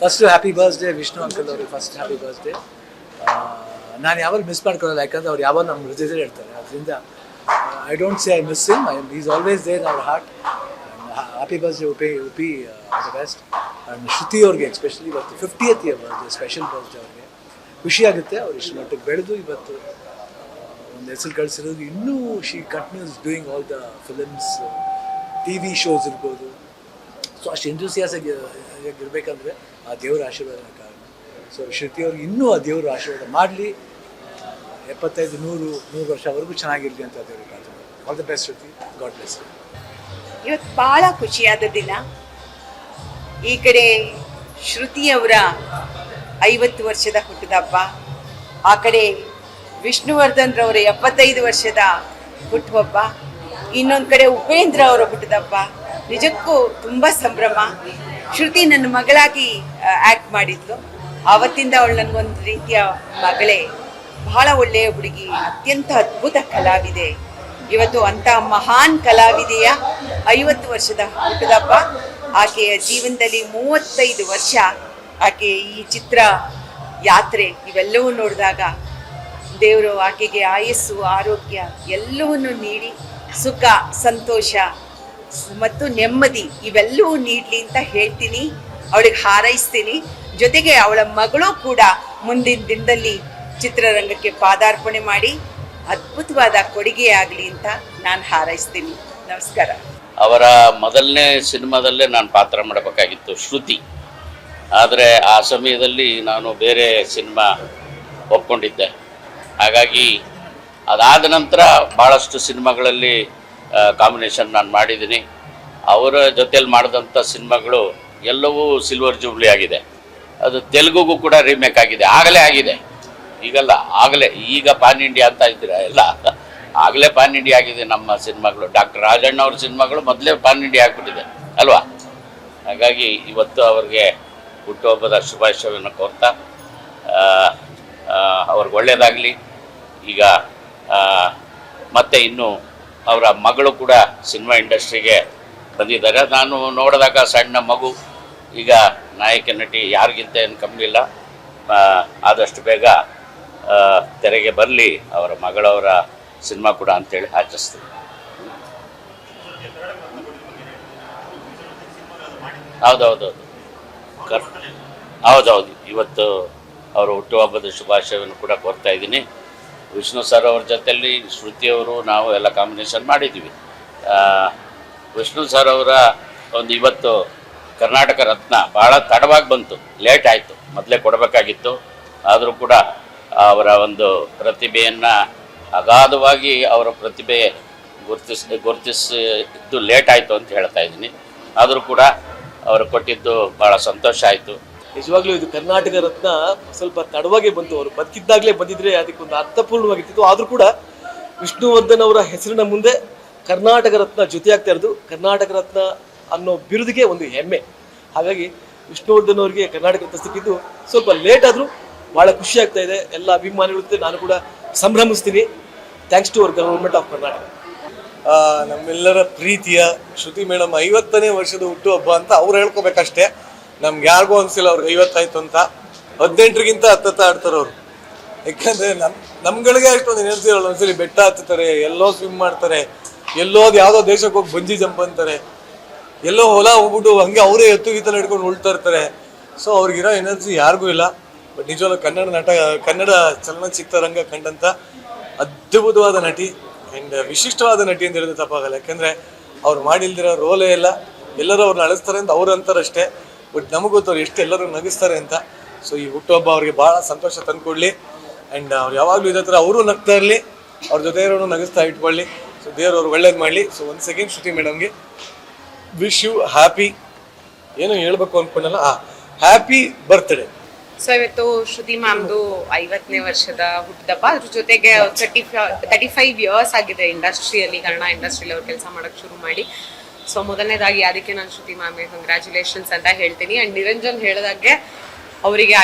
First happy ಬರ್ಸ್ಡೇ Vishnu uncle ಅವ್ರಿಗೆ, first happy ಬರ್ಸ್ಡೇ. ನಾನು ಯಾವಾಗ ಮಿಸ್ ಮಾಡ್ಕೊಳ್ಳಲ್ಲ, ಯಾಕಂದ್ರೆ ಅವ್ರು ಯಾವಾಗ ನಮ್ಮ ಹೃದಯದಲ್ಲಿ ಇರ್ತಾರೆ. ಅದರಿಂದ I don't say I miss him, is always there in our heart. Happy birthday Uppi, all the best. And Shruti ಅವ್ರಿಗೆ ಎಸ್ಪೆಷಲಿ ಇವತ್ತು 50th ಇಯರ್ ಬರ್ಸ್ಡೇ, ಸ್ಪೆಷಲ್ ಬರ್ಸ್ಡೇ ಅವ್ರಿಗೆ. ಖುಷಿಯಾಗುತ್ತೆ ಅವ್ರು ಇಷ್ಟು ಮಟ್ಟಿಗೆ ಬೆಳೆದು ಇವತ್ತು ಒಂದು ಹೆಸರು ಕಳಿಸಿರೋದು. ಇನ್ನೂ she continues doing all the films, TV shows ಇರ್ಬೋದು. ಸೊ ಅಷ್ಟು ಎಂಥೂಸಿಯಾಸ್ ಇರಬೇಕಂದ್ರೆ ಆ ದೇವರ ಆಶೀರ್ವಾದನ ಕಾರಣ. ಸೊ ಶ್ರುತಿ ಅವ್ರಿಗೆ ಇನ್ನೂ ಆ ದೇವರು ಆಶೀರ್ವಾದ ಮಾಡಲಿ, 75-100 ವರ್ಷವರೆಗೂ ಚೆನ್ನಾಗಿರಲಿ ಅಂತ ದೇವ್ರಿಗೆ ಪ್ರಾರ್ಥನೆ. All the best Shruti, God bless you. ಇವತ್ತು ಭಾಳ ಖುಷಿಯಾದ ದಿನ. ಈ ಕಡೆ ಶ್ರುತಿಯವರ 50 ವರ್ಷದ ಹುಟ್ಟುಹಬ್ಬ, ಆ ಕಡೆ ವಿಷ್ಣುವರ್ಧನ್ ರವರ 75 ವರ್ಷದ ಹುಟ್ಟುಹಬ್ಬ, ಇನ್ನೊಂದು ಕಡೆ ಉಪೇಂದ್ರ ಅವರ ಹುಟ್ಟುಹಬ್ಬ. ನಿಜಕ್ಕೂ ತುಂಬ ಸಂಭ್ರಮ. ಶ್ರುತಿ ನನ್ನ ಮಗಳಾಗಿ ಆ್ಯಕ್ಟ್ ಮಾಡಿದ್ಲು. ಆವತ್ತಿಂದ ಅವಳು ನನಗೊಂದು ರೀತಿಯ ಮಗಳೇ. ಬಹಳ ಒಳ್ಳೆಯ ಹುಡುಗಿ, ಅತ್ಯಂತ ಅದ್ಭುತ ಕಲಾವಿದೆ. ಇವತ್ತು ಅಂಥ ಮಹಾನ್ ಕಲಾವಿದೆಯ 50 ವರ್ಷದ ಹುಟ್ಟುಹಬ್ಬ. ಆಕೆಯ ಜೀವನದಲ್ಲಿ 35 ವರ್ಷ ಆಕೆ ಈ ಚಿತ್ರ ಯಾತ್ರೆ ಇವೆಲ್ಲವೂ ನೋಡಿದಾಗ ದೇವರು ಆಕೆಗೆ ಆಯಸ್ಸು, ಆರೋಗ್ಯ ಎಲ್ಲವನ್ನೂ ನೀಡಿ ಸುಖ, ಸಂತೋಷ ಮತ್ತು ನೆಮ್ಮದಿ ಇವೆಲ್ಲವೂ ನೀಡಲಿ ಅಂತ ಹೇಳ್ತೀನಿ. ಅವಳಿಗೆ ಹಾರೈಸ್ತೀನಿ. ಜೊತೆಗೆ ಅವಳ ಮಗಳು ಕೂಡ ಮುಂದಿನ ದಿನದಲ್ಲಿ ಚಿತ್ರರಂಗಕ್ಕೆ ಪಾದಾರ್ಪಣೆ ಮಾಡಿ ಅದ್ಭುತವಾದ ಕೊಡುಗೆಯಾಗಲಿ ಅಂತ ನಾನು ಹಾರೈಸ್ತೀನಿ. ನಮಸ್ಕಾರ. ಅವರ ಮೊದಲನೇ ಸಿನಿಮಾದಲ್ಲೇ ನಾನು ಪಾತ್ರ ಮಾಡಬೇಕಾಗಿತ್ತು, ಶ್ರುತಿ. ಆದರೆ ಆ ಸಮಯದಲ್ಲಿ ನಾನು ಬೇರೆ ಸಿನಿಮಾ ಒಪ್ಕೊಂಡಿದ್ದೆ. ಹಾಗಾಗಿ ಅದಾದ ನಂತರ ಭಾಳಷ್ಟು ಸಿನಿಮಾಗಳಲ್ಲಿ ಕಾಂಬಿನೇಷನ್ ನಾನು ಮಾಡಿದ್ದೀನಿ. ಅವರ ಜೊತೆಯಲ್ಲಿ ಮಾಡಿದಂಥ ಸಿನಿಮಾಗಳು ಎಲ್ಲವೂ ಸಿಲ್ವರ್ ಜೂಬ್ಲಿ ಆಗಿದೆ. ಅದು ತೆಲುಗುಗೂ ಕೂಡ ರೀಮೇಕ್ ಆಗಿದೆ, ಆಗಲೇ ಆಗಿದೆ. ಈಗಲ್ಲ, ಆಗಲೇ, ಈಗ ಪಾನ್ ಇಂಡಿಯಾ ಅಂತ ಇದ್ದೀರಾ ಎಲ್ಲ, ಆಗಲೇ ಪಾನ್ ಇಂಡಿಯಾ ಆಗಿದೆ ನಮ್ಮ ಸಿನಿಮಾಗಳು. ಡಾಕ್ಟರ್ ರಾಜಣ್ಣ ಅವ್ರ ಸಿನಿಮಾಗಳು ಮೊದಲೇ ಪಾನ್ ಇಂಡಿಯಾ ಆಗಿಬಿಟ್ಟಿದೆ ಅಲ್ವಾ. ಹಾಗಾಗಿ ಇವತ್ತು ಅವ್ರಿಗೆ ಹುಟ್ಟುಹಬ್ಬದ ಶುಭಾಶಯವನ್ನು ಕೋರ್ತಾ ಅವ್ರಿಗೆ ಒಳ್ಳೆಯದಾಗಲಿ. ಈಗ ಮತ್ತೆ ಇನ್ನು ಅವರ ಮಗಳು ಕೂಡ ಸಿನಿಮಾ ಇಂಡಸ್ಟ್ರಿಗೆ ಬಂದಿದ್ದಾರೆ. ನಾನು ನೋಡಿದಾಗ ಸಣ್ಣ ಮಗು, ಈಗ ನಾಯಕ ನಟಿ ಯಾರಿಗಿಂತ ಏನು ಕಮ್ಮಿ ಇಲ್ಲ. ಆದಷ್ಟು ಬೇಗ ತೆರೆಗೆ ಬರಲಿ ಅವರ ಮಗಳವರ ಸಿನಿಮಾ ಕೂಡ ಅಂತೇಳಿ ಆಚರಿಸ್ತೀವಿ. ಹೌದೌದು ಹೌದೌದು. ಇವತ್ತು ಅವರ ಹುಟ್ಟುಹಬ್ಬದ ಶುಭಾಶಯವನ್ನು ಕೂಡ ಕೋರ್ತಾ ಇದ್ದೀನಿ. ವಿಷ್ಣು ಸರ್ ಅವ್ರ ಜೊತೆಯಲ್ಲಿ ಶ್ರುತಿಯವರು ನಾವು ಎಲ್ಲ ಕಾಂಬಿನೇಷನ್ ಮಾಡಿದ್ದೀವಿ. ವಿಷ್ಣು ಸರ್ ಅವರ ಒಂದು ಇವತ್ತು ಕರ್ನಾಟಕ ರತ್ನ ಭಾಳ ತಡವಾಗಿ ಬಂತು, ಲೇಟ್ ಆಯಿತು. ಮೊದಲೇ ಕೊಡಬೇಕಾಗಿತ್ತು. ಆದರೂ ಕೂಡ ಅವರ ಒಂದು ಪ್ರತಿಭೆಯನ್ನು ಅಗಾಧವಾಗಿ ಅವರ ಪ್ರತಿಭೆ ಗುರುತಿಸಿದ್ದು ಲೇಟ್ ಆಯಿತು ಅಂತ ಹೇಳ್ತಾ ಇದ್ದೀನಿ. ಆದರೂ ಕೂಡ ಅವರು ಕೊಟ್ಟಿದ್ದು ಭಾಳ ಸಂತೋಷ ಆಯಿತು. ನಿಜವಾಗ್ಲೂ ಇದು ಕರ್ನಾಟಕ ರತ್ನ ಸ್ವಲ್ಪ ತಡವಾಗಿ ಬಂತು. ಅವರು ಬದುಕಿದ್ದಾಗಲೇ ಬಂದಿದ್ರೆ ಅದಕ್ಕೊಂದು ಅರ್ಥಪೂರ್ಣವಾಗಿರ್ತಿತ್ತು. ಆದರೂ ಕೂಡ ವಿಷ್ಣುವರ್ಧನ್ ಅವರ ಹೆಸರಿನ ಮುಂದೆ ಕರ್ನಾಟಕ ರತ್ನ ಜೊತೆಯಾಗ್ತಾ ಇರೋದು, ಕರ್ನಾಟಕ ರತ್ನ ಅನ್ನೋ ಬಿರುದಿಗೆ ಒಂದು ಹೆಮ್ಮೆ. ಹಾಗಾಗಿ ವಿಷ್ಣುವರ್ಧನ್ ಅವರಿಗೆ ಕರ್ನಾಟಕ ರತ್ನ ಸಿಕ್ಕಿದ್ದು ಸ್ವಲ್ಪ ಲೇಟ್ ಆದರೂ ಭಾಳ ಖುಷಿ ಆಗ್ತಾ ಇದೆ. ಎಲ್ಲ ಅಭಿಮಾನಿಗಳ ಜೊತೆ ನಾನು ಕೂಡ ಸಂಭ್ರಮಿಸ್ತೀನಿ. Thanks to our government of Karnataka. ನಮ್ಮೆಲ್ಲರ ಪ್ರೀತಿಯ ಶ್ರುತಿ ಮೇಡಮ್ 50ನೇ ವರ್ಷದ ಹುಟ್ಟುಹಬ್ಬ ಅಂತ ಅವ್ರು ಹೇಳ್ಕೊಬೇಕಷ್ಟೇ. ನಮ್ಗೆ ಯಾರಿಗೂ ಅನಿಸಿಲ್ಲ ಅವ್ರಿಗೆ 50 ಆಯಿತು ಅಂತ. 18ಗಿಂತ ಹತ್ತತ್ತ ಆಡ್ತಾರೆ ಅವರು. ಯಾಕಂದರೆ ನಮ್ಗಳಿಗೆ ಅಷ್ಟೊಂದು ಎನರ್ಜಿ ಇರೋಲ್ಲ. ಒಂದ್ಸಲಿ ಬೆಟ್ಟ ಹತ್ತುತ್ತಾರೆ, ಎಲ್ಲೋ ಸ್ವಿಮ್ ಮಾಡ್ತಾರೆ, ಎಲ್ಲೋ ಯಾವುದೋ ದೇಶಕ್ಕೆ ಹೋಗಿ ಬಂಜಿ ಜಂಪ್ ಅಂತಾರೆ, ಎಲ್ಲೋ ಹೊಲ ಹೋಗ್ಬಿಟ್ಟು ಹಂಗೆ ಅವರೇ ಎತ್ತು ಗೀತಲ್ಲಿ ಹಿಡ್ಕೊಂಡು ಉಳ್ತಾ ಇರ್ತಾರೆ. ಸೊ ಅವ್ರಿಗಿರೋ ಎನರ್ಜಿ ಯಾರಿಗೂ ಇಲ್ಲ. ಬಟ್ ನಿಜವಾಗ್ಲೂ ಕನ್ನಡ ಚಲನಚಿತ್ರರಂಗ ಕಂಡಂಥ ಅದ್ಭುತವಾದ ನಟಿ ಆ್ಯಂಡ್ ವಿಶಿಷ್ಟವಾದ ನಟಿ ಅಂತ ಹೇಳಿದ್ರೆ ತಪ್ಪಾಗಲ್ಲ. ಯಾಕೆಂದರೆ ಅವ್ರು ಮಾಡಿಲ್ದಿರೋ ರೋಲೇ ಇಲ್ಲ. ಎಲ್ಲರೂ ಅವ್ರನ್ನ ಅಳಿಸ್ತಾರೆ ಅಂತ ಅವ್ರು ಅಂತಾರಷ್ಟೇ. ಬಟ್ ನಮಗೆ ಗೊತ್ತು ಅವ್ರು ಎಷ್ಟು ಎಲ್ಲರೂ ನಗಿಸ್ತಾರೆ ಅಂತ. ಸೊ ಈ ಹುಟ್ಟುಹಬ್ಬ ಅವ್ರಿಗೆ ಭಾಳ ಸಂತೋಷ ತಂದುಕೊಡ್ಲಿ. ಆ್ಯಂಡ್ ಅವ್ರು ಯಾವಾಗಲೂ ಇದೇ ಥರ ಅವರು ನಗ್ತಾ ಇರಲಿ, ಅವ್ರ ಜೊತೆ ಇರೋನು ನಗಿಸ್ತಾ ಇಟ್ಕೊಳ್ಳಿ. ಸೊ ದೇವ್ರು ಅವ್ರು ಒಳ್ಳೇದು ಮಾಡಲಿ. ಸೊ ಒಂದು ಸೆಕೆಂಡ್ ಶ್ರುತಿ ಮೇಡಮ್ಗೆ ವಿಶ್ ಯು ಹ್ಯಾಪಿ, ಏನು ಹೇಳ್ಬೇಕು ಅಂದ್ಕೊಂಡಲ್ಲ, ಹ್ಯಾಪಿ ಬರ್ತ್ಡೇ. ಸೊ ಇವತ್ತು ಶ್ರುತಿ ಮ್ಯಾಮ್ದು 50ನೇ ವರ್ಷದ ಹುಟ್ಟುಹಬ್ಬ. ಅದ್ರ ಜೊತೆಗೆ 35 ಇಯರ್ಸ್ ಆಗಿದೆ ಇಂಡಸ್ಟ್ರಿಯಲ್ಲಿ, ಕನ್ನಡ ಇಂಡಸ್ಟ್ರಿಯಲ್ಲಿ ಅವ್ರು ಕೆಲಸ ಮಾಡೋಕ್ಕೆ ಶುರು ಮಾಡಿ. ಸೊ ಮೊದಲನೇದಾಗಿ ಅದಕ್ಕೆ ನಾನು ಶ್ರುತಿ ಮ್ಯಾಮ್ಗೆ ಕಂಗ್ರ್ಯಾಚುಲೇಷನ್ಸ್ ಅಂತ ಹೇಳ್ತೀನಿ. ಆ್ಯಂಡ್ ನಿರಂಜನ್ ಹೇಳಿದಾಗೆ ಅವರಿಗೆ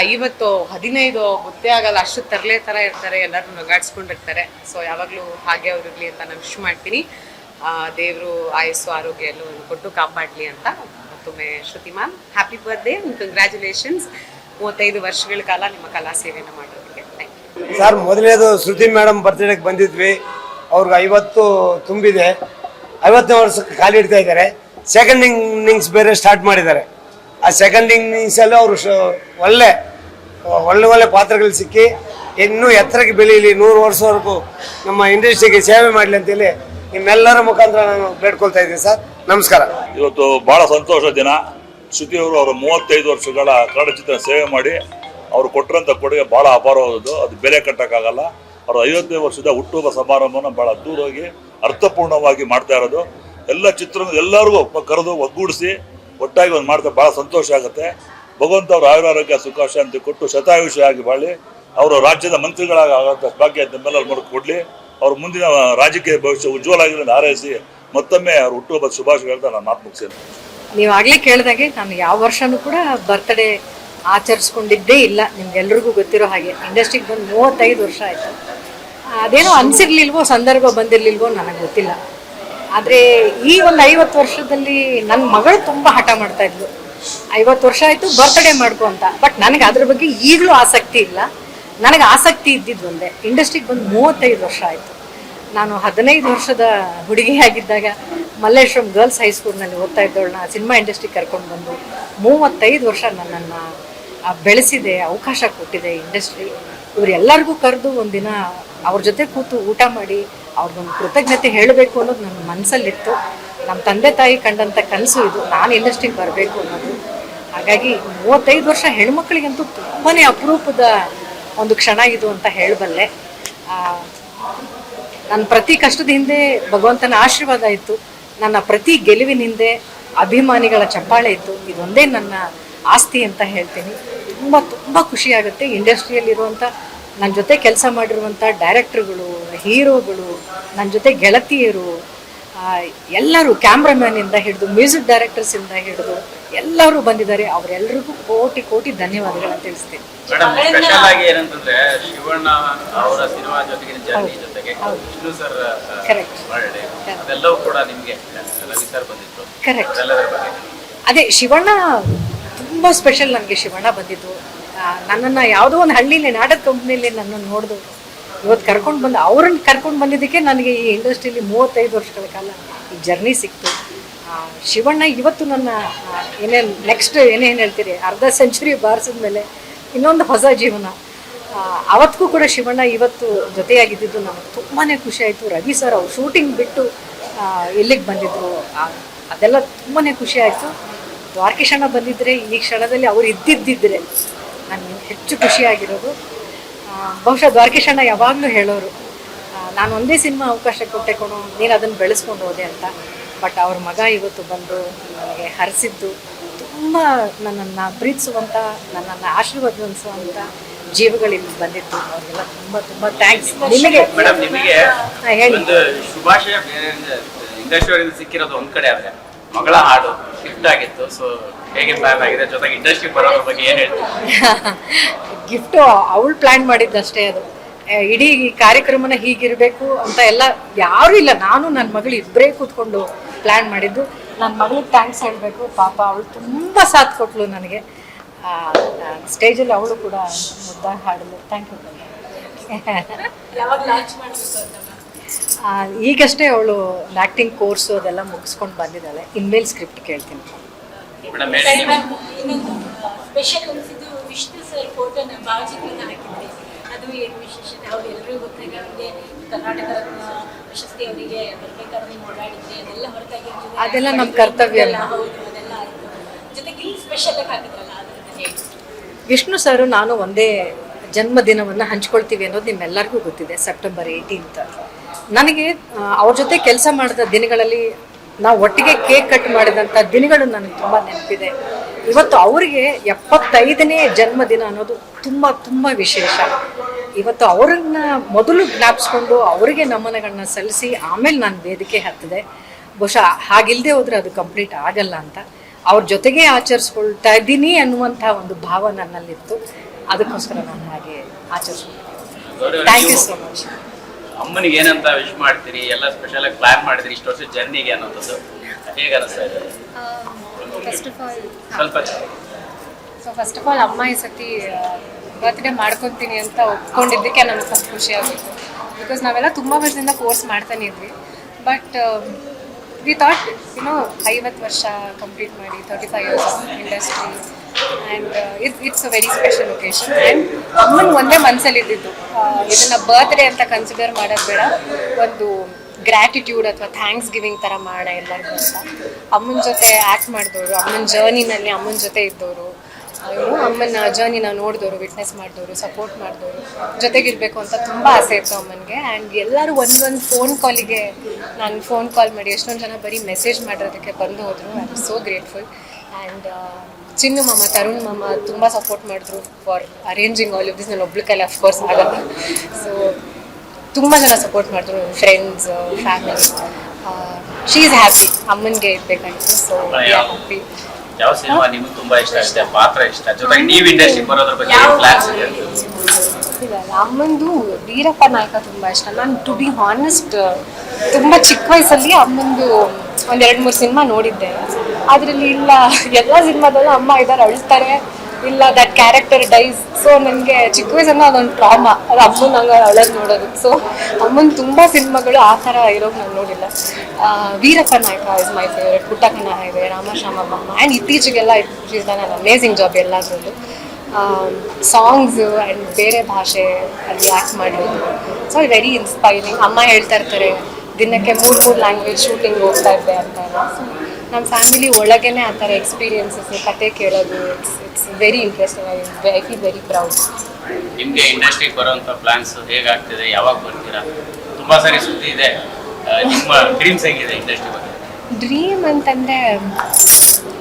15 ಗೊತ್ತೇ ಆಗಲ್ಲ, ಅಷ್ಟು ತರಲೆ ಥರ ಇರ್ತಾರೆ, ಎಲ್ಲರೂ ನಗಾಡ್ಸ್ಕೊಂಡಿರ್ತಾರೆ. ಸೊ ಯಾವಾಗಲೂ ಹಾಗೆ ಅವ್ರು ಇರಲಿ ಅಂತ ನಾನು ವಿಶ್ ಮಾಡ್ತೀನಿ. ದೇವರು ಆಯಸ್ಸು ಆರೋಗ್ಯ ಎಲ್ಲವನ್ನು ಕೊಟ್ಟು ಕಾಪಾಡಲಿ ಅಂತ ಮತ್ತೊಮ್ಮೆ ಶ್ರುತಿ ಮ್ಯಾಮ್ ಹ್ಯಾಪಿ ಬರ್ತ್ಡೇ, ಕಂಗ್ರ್ಯಾಚುಲೇಷನ್ಸ್. 35 ವರ್ಷಗಳ ಕಾಲ ನಿಮ್ಮ ಕಲಾ ಸೇವೆಯನ್ನು ಮಾಡೋದಕ್ಕೆ ಥ್ಯಾಂಕ್ ಯು. ಸರ್, ಮೊದಲನೇದು ಶ್ರುತಿ ಮೇಡಮ್ ಬರ್ತ್ಡೇಗೆ ಬಂದಿದ್ವಿ. ಅವ್ರಿಗೆ 50 ತುಂಬಿದೆ. 50ನೇ ವರ್ಷಕ್ಕೆ ಕಾಲಿಡ್ತಾ ಇದ್ದಾರೆ. ಸೆಕೆಂಡ್ ಇನ್ನಿಂಗ್ಸ್ ಬೇರೆ ಸ್ಟಾರ್ಟ್ ಮಾಡಿದ್ದಾರೆ. ಆ ಸೆಕೆಂಡ್ ಇನ್ನಿಂಗ್ಸಲ್ಲೂ ಅವರು ಒಳ್ಳೆ ಪಾತ್ರಗಳು ಸಿಕ್ಕಿ ಇನ್ನೂ ಎತ್ತರಕ್ಕೆ ಬೆಳೀಲಿ, 100 ವರ್ಷವರೆಗೂ ನಮ್ಮ ಇಂಡಸ್ಟ್ರಿಗೆ ಸೇವೆ ಮಾಡಲಿ ಅಂತೇಳಿ ನಿಮ್ಮೆಲ್ಲರ ಮುಖಾಂತರ ನಾನು ಬೇಡ್ಕೊಳ್ತಾ ಇದ್ದೀನಿ ಸರ್. ನಮಸ್ಕಾರ. ಇವತ್ತು ಬಹಳ ಸಂತೋಷ ದಿನ. ಶ್ರುತಿಯವರು ಅವರ 35 ವರ್ಷಗಳ ಕನ್ನಡ ಚಿತ್ರ ಸೇವೆ ಮಾಡಿ ಅವರು ಕೊಟ್ಟರಂಥ ಕೊಡುಗೆ ಬಹಳ ಅಪಾರವಾದದ್ದು. ಅದು ಬೆಲೆ ಕಟ್ಟಕ್ಕಾಗಲ್ಲ. ಅವರ 50ನೇ ವರ್ಷದ ಹುಟ್ಟುಹಬ್ಬ ಸಮಾರಂಭವನ್ನು ಬಹಳ ಅದ್ದೂರಿಯಾಗಿ ಅರ್ಥಪೂರ್ಣವಾಗಿ ಮಾಡ್ತಾ ಇರೋದು. ಎಲ್ಲ ಎಲ್ಲರಿಗೂ ಕರೆದು ಒಗ್ಗೂಡಿಸಿ ಒಟ್ಟಾಗಿ ಒಂದು ಮಾಡ್ತಾ ಬಹಳ ಸಂತೋಷ ಆಗುತ್ತೆ. ಭಗವಂತ ಅವರ ಆಯುರಾರೋಗ್ಯ ಸುಖ ಶಾಂತಿ ಕೊಟ್ಟು ಶತಾಯುಷಿಯಾಗಿ ಬಾಳಿ ಅವರು ರಾಜ್ಯದ ಮಂತ್ರಿಗಳಾಗಂಥ ಭಾಗ್ಯ ನಮ್ಮೆಲ್ಲರ ಮೂಲಕ ಕೊಡಲಿ. ಅವ್ರ ಮುಂದಿನ ರಾಜಕೀಯ ಭವಿಷ್ಯ ಉಜ್ವಲ ಆಗಿರೋದು ಹಾರೈಸಿ ಮತ್ತೊಮ್ಮೆ ಅವ್ರ ಹುಟ್ಟುಹಬ್ಬದ ಶುಭಾಶಯ ಹೇಳ್ತಾ ನಾನು ಮಾತು ಮುಗಿಸ್ತೇನೆ. ನೀವಾಗಲೇ ಕೇಳಿದಾಗೆ ನಾನು ಯಾವ ವರ್ಷನೂ ಕೂಡ ಬರ್ತ್ಡೇ ಆಚರಿಸ್ಕೊಂಡಿದ್ದೇ ಇಲ್ಲ. ನಿಮ್ಗೆಲ್ರಿಗೂ ಗೊತ್ತಿರೋ ಹಾಗೆ ಇಂಡಸ್ಟ್ರಿಗೆ ಬಂದು 35 ವರ್ಷ ಆಯಿತು. ಅದೇನೋ ಅನಿಸಿರ್ಲಿಲ್ವೋ, ಸಂದರ್ಭ ಬಂದಿರಲಿಲ್ವೋ ನನಗೆ ಗೊತ್ತಿಲ್ಲ. ಆದರೆ ಈ ಒಂದು 50 ವರ್ಷದಲ್ಲಿ ನನ್ನ ಮಗಳು ತುಂಬ ಹಠ ಮಾಡ್ತಾ ಇದ್ಲು, 50 ವರ್ಷ ಆಯಿತು ಬರ್ತ್ಡೇ ಮಾಡ್ಕೊ ಅಂತ. ಬಟ್ ನನಗೆ ಅದ್ರ ಬಗ್ಗೆ ಈಗಲೂ ಆಸಕ್ತಿ ಇಲ್ಲ. ನನಗೆ ಆಸಕ್ತಿ ಇದ್ದಿದ್ದು ಒಂದೇ, ಇಂಡಸ್ಟ್ರಿಗೆ ಬಂದು 35 ವರ್ಷ ಆಯಿತು. ನಾನು 15 ವರ್ಷದ ಹುಡುಗಿಯಾಗಿದ್ದಾಗ ಮಲ್ಲೇಶ್ವರಂ ಗರ್ಲ್ಸ್ ಹೈಸ್ಕೂಲ್ನಲ್ಲಿ ಓದ್ತಾ ಇದ್ದವಳನ್ನ ಸಿನಿಮಾ ಇಂಡಸ್ಟ್ರಿಗೆ ಕರ್ಕೊಂಡು ಬಂದು 35 ವರ್ಷ ನನ್ನನ್ನು ಬೆಳೆಸಿದೆ, ಅವಕಾಶ ಕೊಟ್ಟಿದೆ ಇಂಡಸ್ಟ್ರಿ. ಇವರೆಲ್ಲರಿಗೂ ಕರೆದು ಒಂದಿನ ಅವ್ರ ಜೊತೆ ಕೂತು ಊಟ ಮಾಡಿ ಅವ್ರಿಗೊಂದು ಕೃತಜ್ಞತೆ ಹೇಳಬೇಕು ಅನ್ನೋದು ನನ್ನ ಮನಸ್ಸಲ್ಲಿತ್ತು. ನಮ್ಮ ತಂದೆ ತಾಯಿ ಕಂಡಂಥ ಕನಸು ಇದು, ನಾನು ಇಂಡಸ್ಟ್ರಿಗೆ ಬರಬೇಕು ಅನ್ನೋದು. ಹಾಗಾಗಿ 35 ವರ್ಷ ಹೆಣ್ಮಕ್ಳಿಗಂತೂ ತುಂಬಾ ಅಪರೂಪದ ಒಂದು ಕ್ಷಣ ಇದು ಅಂತ ಹೇಳಬಲ್ಲೆ. ನನ್ನ ಪ್ರತಿ ಕಷ್ಟದ ಹಿಂದೆ ಭಗವಂತನ ಆಶೀರ್ವಾದ ಇತ್ತು, ನನ್ನ ಪ್ರತಿ ಗೆಲುವಿನ ಹಿಂದೆ ಅಭಿಮಾನಿಗಳ ಚಪ್ಪಾಳೆ ಇತ್ತು. ಇದೊಂದೇ ನನ್ನ ಆಸ್ತಿ ಅಂತ ಹೇಳ್ತೀನಿ. ತುಂಬ ತುಂಬ ಖುಷಿಯಾಗುತ್ತೆ. ಇಂಡಸ್ಟ್ರಿಯಲ್ಲಿರುವಂಥ ನನ್ನ ಜೊತೆ ಕೆಲಸ ಮಾಡಿರುವಂಥ ಡೈರೆಕ್ಟ್ರುಗಳು, ಹೀರೋಗಳು, ನನ್ನ ಜೊತೆ ಗೆಳತಿಯರು ಎಲ್ಲರೂ, ಕ್ಯಾಮ್ರಾಮ್ಯಾನಿಂದ ಹಿಡಿದು ಮ್ಯೂಸಿಕ್ ಡೈರೆಕ್ಟರ್ಸಿಂದ ಹಿಡಿದು ಎಲ್ಲರೂ ಬಂದಿದ್ದಾರೆ. ಅವರೆಲ್ಲರಿಗೂ ಕೋಟಿ ಕೋಟಿ ಧನ್ಯವಾದಗಳನ್ನು ತಿಳಿಸ್ತೀನಿ. ಮೇಡಮ್, ಸ್ಪೆಷಲ್ ಆಗಿ ಏನಂತಂದ್ರೆ ಶಿವಣ್ಣ ಅವರ ಸಿನಿಮಾ ಜೊತೆಗಿನ ಜರ್ನಿ ಜೊತೆಗೆ ವಿಷ್ಣು ಸರ್ ಬರ್ತ್ಡೇ ಅದೆಲ್ಲವೂ ಕೂಡ ನಿಮಗೆ ರವಿ ಸರ್ ಬಂದಿತ್ತು. ಕರೆಕ್ಟ್. ಅದೇ ಶಿವಣ್ಣ ತುಂಬ ಸ್ಪೆಷಲ್. ನನಗೆ ಶಿವಣ್ಣ ಬಂದಿದ್ದು, ನನ್ನನ್ನು ಯಾವುದೋ ಒಂದು ಹಳ್ಳಿಲಿ ನಾಟಕ ಕಂಪ್ನಿಯಲ್ಲಿ ನನ್ನನ್ನು ನೋಡಿದು ಇವತ್ತು ಕರ್ಕೊಂಡು ಬಂದು ಅವ್ರನ್ನ ಕರ್ಕೊಂಡು ಬಂದಿದ್ದಕ್ಕೆ ನನಗೆ ಈ ಇಂಡಸ್ಟ್ರಿಯಲ್ಲಿ 35 ವರ್ಷಗಳ ಕಾಲ ಈ ಜರ್ನಿ ಸಿಕ್ತು. ಶಿವಣ್ಣ ಇವತ್ತು ನನ್ನ ನೆಕ್ಸ್ಟ್ ಏನೇನು ಹೇಳ್ತೀರಿ, ಅರ್ಧ ಸೆಂಚುರಿ ಬಾರಿಸಿದ ಮೇಲೆ ಇನ್ನೊಂದು ಹೊಸ ಜೀವನ. ಅವತ್ತಿಗೂ ಕೂಡ ಶಿವಣ್ಣ ಇವತ್ತು ಜೊತೆಯಾಗಿದ್ದು ನನಗೆ ತುಂಬಾ ಖುಷಿ ಆಯಿತು. ರವಿ ಸರ್ ಅವ್ರು ಶೂಟಿಂಗ್ ಬಿಟ್ಟು ಇಲ್ಲಿಗೆ ಬಂದಿದ್ದರು, ಅದೆಲ್ಲ ತುಂಬಾ ಖುಷಿ ಆಯಿತು. ದ್ವಾರಕೀಶಣ್ಣ ಬಂದಿದ್ದರೆ ಈ ಕ್ಷಣದಲ್ಲಿ ಅವ್ರು ಇದ್ದಿದ್ದಿದ್ರೆ ನನಗೆ ಹೆಚ್ಚು ಖುಷಿಯಾಗಿರೋದು. ಬಹುಶಃ ದ್ವಾರಕೀಶಣ್ಣ ಯಾವಾಗಲೂ ಹೇಳೋರು, ನಾನು ಒಂದೇ ಸಿನಿಮಾ ಅವಕಾಶ ಕೊಟ್ಟೆ ಕೊಡು, ನೀನು ಅದನ್ನು ಬೆಳೆಸ್ಕೊಂಡು ಹೋದೆ ಅಂತ. ಬಟ್ ಅವ್ರ ಮಗ ಇವತ್ತು ಬಂದು ನನಗೆ ಹರಿಸಿದ್ದು, ತುಂಬ ನನ್ನನ್ನು ಪ್ರೀತಿಸುವಂಥ, ನನ್ನನ್ನು ಆಶೀರ್ವದಿಸುವಂಥ ಜೀವಗಳಿಲ್ಲಿ ಬಂದಿತ್ತು. ಅವ್ರಿಗೆಲ್ಲ ತುಂಬ ತುಂಬ ಥ್ಯಾಂಕ್ಸ್. ನಿಮಗೆ ಮೇಡಮ್, ನಿಮಗೆ ಹೇಳಿ. ಒಂದು ಶುಭಾಶಯ ಬೇರೆ ಇಂಡಸ್ಟ್ರಿಯಿಂದ ಸಿಕ್ಕಿರೋದು ಒಂದ್ ಕಡೆ, ಆದರೆ ಮಗಳ ಹಾಡು ಗಿಫ್ಟ್ ಆಗಿತ್ತು. ಸೊ ಹೇಗೆ ಪ್ಲಾನ್ ಆಗಿದೆ, ಜೊತೆಗೆ ಇಂಡಸ್ಟ್ರಿಗೆ ಬರೋದ್ರ ಬಗ್ಗೆ ಏನು ಹೇಳ್ತೀವಿ? ಗಿಫ್ಟು ಅವಳು ಪ್ಲ್ಯಾನ್ ಮಾಡಿದ್ದಷ್ಟೇ. ಅದು ಇಡೀ ಕಾರ್ಯಕ್ರಮನ ಹೀಗಿರಬೇಕು ಅಂತ ಎಲ್ಲ ಯಾರೂ ಇಲ್ಲ, ನಾನು ನನ್ನ ಮಗಳು ಇಬ್ಬರೇ ಕೂತ್ಕೊಂಡು ಪ್ಲ್ಯಾನ್ ಮಾಡಿದ್ದು. ನನ್ನ ಮಗಳಿಗೆ ಥ್ಯಾಂಕ್ಸ್ ಹೇಳಬೇಕು. ಪಾಪ ಅವಳು ತುಂಬ ಸಾಥ್ ಕೊಟ್ಟಳು ನನಗೆ. ಸ್ಟೇಜಲ್ಲಿ ಅವಳು ಕೂಡ ಮುದ್ದಾಗಿ ಹಾಡಲು. Thank you. ಈಗಷ್ಟೇ ಅವಳು ಆ್ಯಕ್ಟಿಂಗ್ ಕೋರ್ಸು ಅದೆಲ್ಲ ಮುಗಿಸ್ಕೊಂಡು ಬಂದಿದ್ದಾಳೆ. ಇನ್ಮೇಲೆ ಸ್ಕ್ರಿಪ್ಟ್ ಕೇಳ್ತೀನಿ. ಸ್ಪೆಷಲ್ ಅನಿಸಿದ್ದು ವಿಷ್ಣು ಸರ್ ಫೋಟೋನ ಭಾವಚಿತ್ರನ ಹಾಕಿದ್ರಿ, ಅದು ಏನು ವಿಶೇಷತೆ? ಅವ್ರು ಎಲ್ಲರಿಗೂ ಗೊತ್ತಾಗ ಅವ್ರಿಗೆ ಕರ್ನಾಟಕ ಪ್ರಶಸ್ತಿ ಅವರಿಗೆ ಬರಬೇಕಾದ್ರೆ ಓಡಾಡಿದ್ರಿ, ಅದೆಲ್ಲ ಹೊರತಾಗಿ ಅದೆಲ್ಲ ನಮ್ಮ ಕರ್ತವ್ಯ ಅಲ್ಲ. ಹೌದು, ಅದೆಲ್ಲ ಆಯಿತು. ಜೊತೆಗೆ ಇಲ್ಲಿ ಸ್ಪೆಷಲ್ ಆಗಿ ಹಾಕಿದ್ರಲ್ಲ, ಅದ್ರ ವಿಷ್ಣು ಸರ್ ನಾನು ಒಂದೇ ಜನ್ಮದಿನವನ್ನು ಹಂಚ್ಕೊಳ್ತೀವಿ ಅನ್ನೋದು ನಿಮ್ಮೆಲ್ಲರಿಗೂ ಗೊತ್ತಿದೆ. ಸೆಪ್ಟೆಂಬರ್ 18. ನನಗೆ ಅವ್ರ ಜೊತೆ ಕೆಲಸ ಮಾಡಿದ ದಿನಗಳಲ್ಲಿ ನಾವು ಒಟ್ಟಿಗೆ ಕೇಕ್ ಕಟ್ ಮಾಡಿದಂಥ ದಿನಗಳು ನನಗೆ ತುಂಬ ನೆನಪಿದೆ. ಇವತ್ತು ಅವರಿಗೆ 75ನೇ ಜನ್ಮದಿನ ಅನ್ನೋದು ತುಂಬ ತುಂಬ ವಿಶೇಷ. ಇವತ್ತು ಅವ್ರನ್ನ ಮೊದಲು ಜ್ಞಾಪಿಸ್ಕೊಂಡು ಅವರಿಗೆ ನಮನಗಳನ್ನ ಸಲ್ಲಿಸಿ ಆಮೇಲೆ ನಾನು ವೇದಿಕೆ ಹತ್ತಿದೆ. ಬಹುಶಃ ಹಾಗಿಲ್ಲದೆ ಹೋದರೆ ಅದು ಕಂಪ್ಲೀಟ್ ಆಗಲ್ಲ ಅಂತ ಅವ್ರ ಜೊತೆಗೆ ಆಚರಿಸ್ಕೊಳ್ತಾ ಇದ್ದೀನಿ ಅನ್ನುವಂಥ ಒಂದು ಭಾವ ನನ್ನಲ್ಲಿತ್ತು. ಅದಕ್ಕೋಸ್ಕರ ನಾನು ಹಾಗೆ ಆಚರಿಸ್ಕೊಳ್ತೀನಿ. Thank you so much. ಅಮ್ಮನಿಗೆ ಏನಂತ ವಿಶ್ ಮಾಡ್ತೀರಿ? ಎಲ್ಲ ಸ್ಪೆಷಲ್ ಆಗಿ ಪ್ಲಾನ್ ಮಾಡಿದ್ರಿ ಇಷ್ಟು ವರ್ಷ ಜರ್ನಿಗೆ ಅನ್ನೋದು ಹೇಗೆ ಅನಿಸ್ತಾ ಇದೆ? ಫಸ್ಟ್ ಆಫ್ ಆಲ್ ಸ್ವಲ್ಪ ಫಸ್ಟ್ ಆಫ್ ಆಲ್ ಅಮ್ಮ ಈ ಸತಿ ಬರ್ತ್ಡೇ ಮಾಡ್ಕೊತೀನಿ ಅಂತ ಒಪ್ಕೊಂಡಿದ್ದಕ್ಕೆ ನನಗೆ ಫಸ್ಟ್ ಖುಷಿ ಆಗಿತ್ತು. ಬಿಕಾಸ್ ನಾವೆಲ್ಲ ತುಂಬ ವರ್ಷದಿಂದ ಕೋರ್ಸ್ ಮಾಡ್ತಾನೆ ಇದ್ವಿ. ಬಟ್ ವಿ ಥಾಟ್ 50 ವರ್ಷ ಕಂಪ್ಲೀಟ್ ಮಾಡಿ 35 years industry and it's a very special occasion. And ಅಮ್ಮನ ಒಂದೇ ಮನಸ್ಸಲ್ಲಿ ಇದ್ದಿದ್ದು, ಇದನ್ನು ಬರ್ತ್ಡೇ ಅಂತ ಕನ್ಸಿಡರ್ ಮಾಡೋದು ಬೇಡ, ಒಂದು ಗ್ರ್ಯಾಟಿಟ್ಯೂಡ್ ಅಥವಾ ಥ್ಯಾಂಕ್ಸ್ ಗಿವಿಂಗ್ ಥರ ಮಾಡೋಣ ಎಲ್ಲರಿಗೂ ಅಂತ. ಅಮ್ಮನ ಜೊತೆ ಆ್ಯಕ್ಟ್ ಮಾಡಿದವರು, ಅಮ್ಮನ ಜರ್ನಿನಲ್ಲಿ ಅಮ್ಮನ ಜೊತೆ ಇದ್ದವರು, ಅಮ್ಮನ ಜರ್ನಿನ ನೋಡಿದವರು, ವಿಟ್ನೆಸ್ ಮಾಡಿದವರು, ಸಪೋರ್ಟ್ ಮಾಡಿದವರು, ಜೊತೆಗಿರಬೇಕು ಅಂತ ತುಂಬ ಆಸೆ ಇತ್ತು ಅಮ್ಮನಿಗೆ. ಆ್ಯಂಡ್ ಎಲ್ಲರೂ ಒಂದೊಂದು ಫೋನ್ ಕಾಲಿಗೆ ನಾನು ಫೋನ್ ಕಾಲ್ ಮಾಡಿ ಎಷ್ಟೊಂದು ಜನ ಬರೀ ಮೆಸೇಜ್ ಮಾಡೋದಕ್ಕೆ ಬಂದು ಹೋದರು. I am so grateful. And Chinnu ಮಾಮ, ತರುಣ್ ಮಾಮ ತುಂಬ ಸಪೋರ್ಟ್ ಮಾಡಿದ್ರು for arranging all of this. ನಾನು ಒಬ್ಳ ಕೈಲಿ ಅಫ್ಕೋರ್ಸ್ ಆಗಲ್ಲ. ಸೊ ತುಂಬ ಜನ ಸಪೋರ್ಟ್ ಮಾಡಿದ್ರು, friends, family. She is happy, ಅಮ್ಮನಿಗೆ ಇರಬೇಕಾಗಿತ್ತು. So happy. ಯಾವ ಸಿನಿಮಾ ನಿಮ್ಗೆ ತುಂಬಾ ಇಷ್ಟ ಆಗುತ್ತೆ, ಪಾತ್ರ ಇಷ್ಟ, ಜೊತೆಗೆ ನೀವು ಇಂಡಸ್ಟ್ರಿಗೆ ಬರೋದ್ರ ಬಗ್ಗೆ ಪ್ಲಾನ್ಸ್ ಇದೆ? ಇಲ್ಲ, ಅಮ್ಮಂದು ವೀರಪ್ಪ ನಾಯಕ ತುಂಬ ಇಷ್ಟ. ನಾನು ಟು ಬಿ ಹಾನೆಸ್ಟ್ ತುಂಬ ಚಿಕ್ಕ ವಯಸ್ಸಲ್ಲಿ ಅಮ್ಮಂದು 1-2-3 ಸಿನಿಮಾ ನೋಡಿದ್ದೆ. ಅದರಲ್ಲಿ ಇಲ್ಲ, ಎಲ್ಲ ಸಿನಿಮಾದಲ್ಲೂ ಅಮ್ಮ ಇದ್ದಾರೆ, ಅಳ್ತಾರೆ, ಇಲ್ಲ ದಟ್ ಕ್ಯಾರೆಕ್ಟರ್ ಡೈಸ್. ಸೊ ನನಗೆ ಚಿಕ್ಕ ವಯಸ್ಸನ್ನ ಅದೊಂದು ಟ್ರಾಮಾ, ಅದು ಅಮ್ಮನ ನಂಗೆ ಅಳೋದು ನೋಡೋದು. ಸೊ ಅಮ್ಮನ ತುಂಬ ಸಿನಿಮಾಗಳು ಆ ಥರ ಇರೋದು ನಾನು ನೋಡಿಲ್ಲ. Veerappa Nayaka is my favourite, Puttakkana highway, ರಾಮಶ್ಯಾಮಮ್ಮ. ಆ್ಯಂಡ್ ಇತ್ತೀಚೆಗೆಲ್ಲ is done an amazing job ಎಲ್ಲದರಲ್ಲೂ. ಸಾಂಗ್ಸು ಆ್ಯಂಡ್ ಬೇರೆ ಭಾಷೆ ಅಲ್ಲಿ ಆ್ಯಕ್ಟ್ ಮಾಡಿರೋದು. So very inspiring. ಅಮ್ಮ ಹೇಳ್ತಾ ಇರ್ತಾರೆ ದಿನಕ್ಕೆ 3 ಲ್ಯಾಂಗ್ವೇಜ್ ಶೂಟಿಂಗ್ ಹೋಗ್ತಾ ಇದ್ದೆ ಅಂತ. ಸೊ ನಮ್ಮ ಫ್ಯಾಮಿಲಿ ಒಳಗೇನೆ ಆ ಥರ ಎಕ್ಸ್ಪೀರಿಯನ್ಸಸ್, ಕತೆ ಕೇಳೋದು, it's very interesting. I feel very proud. ನಿಮಗೆ ಇಂಡಸ್ಟ್ರಿಗೆ ಬರೋಂಥ ಪ್ಲಾನ್ಸ್ ಹೇಗಾಗ್ತಿದೆ, ಯಾವಾಗ ಬರ್ತೀರಾ? ತುಂಬಾ ಸಾರಿ ಸುದ್ದಿ ಇದೆ, ನಿಮ್ಮ ಡ್ರೀಮ್ಸ್ ಹೇಗಿದೆ ಇಂಡಸ್ಟ್ರಿ ಬಗ್ಗೆ? ಡ್ರೀಮ್ ಅಂತಂದರೆ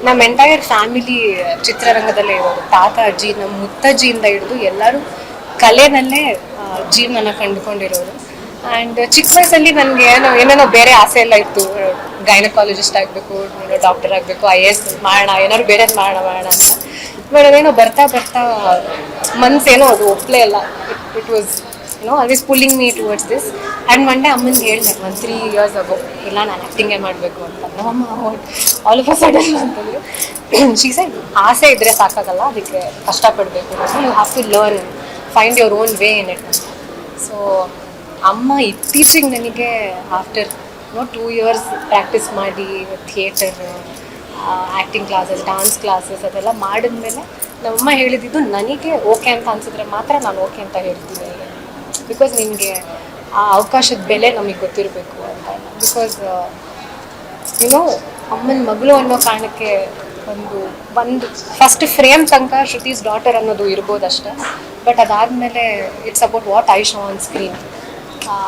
ನಮ್ಮ ಎಂಟೈರ್ ಫ್ಯಾಮಿಲಿ ಚಿತ್ರರಂಗದಲ್ಲೇ ಇರೋದು. ತಾತ ಅಜ್ಜಿ, ನಮ್ಮ ಮುತ್ತಜ್ಜಿಯಿಂದ ಹಿಡಿದು ಎಲ್ಲರೂ ಕಲೆನಲ್ಲೇ ಜೀವನನ ಕಂಡುಕೊಂಡಿರೋರು. ಆ್ಯಂಡ್ ಚಿಕ್ಕ ವಯಸ್ಸಲ್ಲಿ ನನಗೆ ಏನೇನೋ ಬೇರೆ ಆಸೆ ಎಲ್ಲ ಇತ್ತು. ಗೈನಕಾಲಜಿಸ್ಟ್ ಆಗಬೇಕು, ಡಾಕ್ಟರ್ ಆಗಬೇಕು, IAS ಮಾಡೋಣ, ಏನಾದ್ರು ಬೇರೆ ಮಾಡೋಣ ಅಂತ. ಬಟ್ ಅದೇನೋ ಬರ್ತಾ ಮನಸ್ಸೇನೋ ಅದು ಒಪ್ಪಲೇ ಇಲ್ಲ. It was always pulling me towards this. And one day ಅಮ್ಮನಿಗೆ ಹೇಳಿದೆ 3 years ago, ಇಲ್ಲ ನಾನು ಆ್ಯಕ್ಟಿಂಗೇ ಮಾಡಬೇಕು ಅಂತ. ನಮ್ಮಮ್ಮ ಆಲ್ ಆಫ್ ಅ ಸಡನ್ ಅಂತಂದರು, ಶೀ ಸೆಡ್ ಆಸೆ ಇದ್ದರೆ ಸಾಕಾಗಲ್ಲ, ಅದಕ್ಕೆ ಕಷ್ಟಪಡಬೇಕು, you have to learn, find your own way in it. So ಅಮ್ಮ ಇತ್ತೀಚೆಗೆ ನನಗೆ ಆಫ್ಟರ್ 2 years ಪ್ರಾಕ್ಟೀಸ್ ಮಾಡಿ theatre, acting classes, dance classes ಅದೆಲ್ಲ ಮಾಡಿದ್ಮೇಲೆ ನಮ್ಮಮ್ಮ ಹೇಳಿದ್ದು ನನಗೆ ಓಕೆ ಅಂತ ಅನಿಸಿದ್ರೆ ಮಾತ್ರ ನಾನು ಓಕೆ ಅಂತ ಹೇಳ್ತೀನಿ. ಬಿಕಾಸ್ ನಿನಗೆ ಆ ಅವಕಾಶದ ಬೆಲೆ ನಮಗೆ ಗೊತ್ತಿರಬೇಕು ಅಂತ. ಬಿಕಾಸ್ ಅಮ್ಮನ ಮಗಳು ಅನ್ನೋ ಕಾರಣಕ್ಕೆ ಒಂದು ಫಸ್ಟ್ ಫ್ರೇಮ್ ತನಕ ಶ್ರುತೀಸ್ ಡಾಟರ್ ಅನ್ನೋದು ಇರ್ಬೋದಷ್ಟೇ. ಬಟ್ ಅದಾದಮೇಲೆ it's about what I show on screen.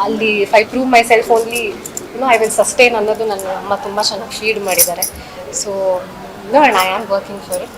ಅಲ್ಲಿ if I prove myself only I will sustain ಅನ್ನೋದು ನನ್ನ ಅಮ್ಮ ತುಂಬ ಚೆನ್ನಾಗಿ ಫೀಡ್ ಮಾಡಿದ್ದಾರೆ. So I am working for it.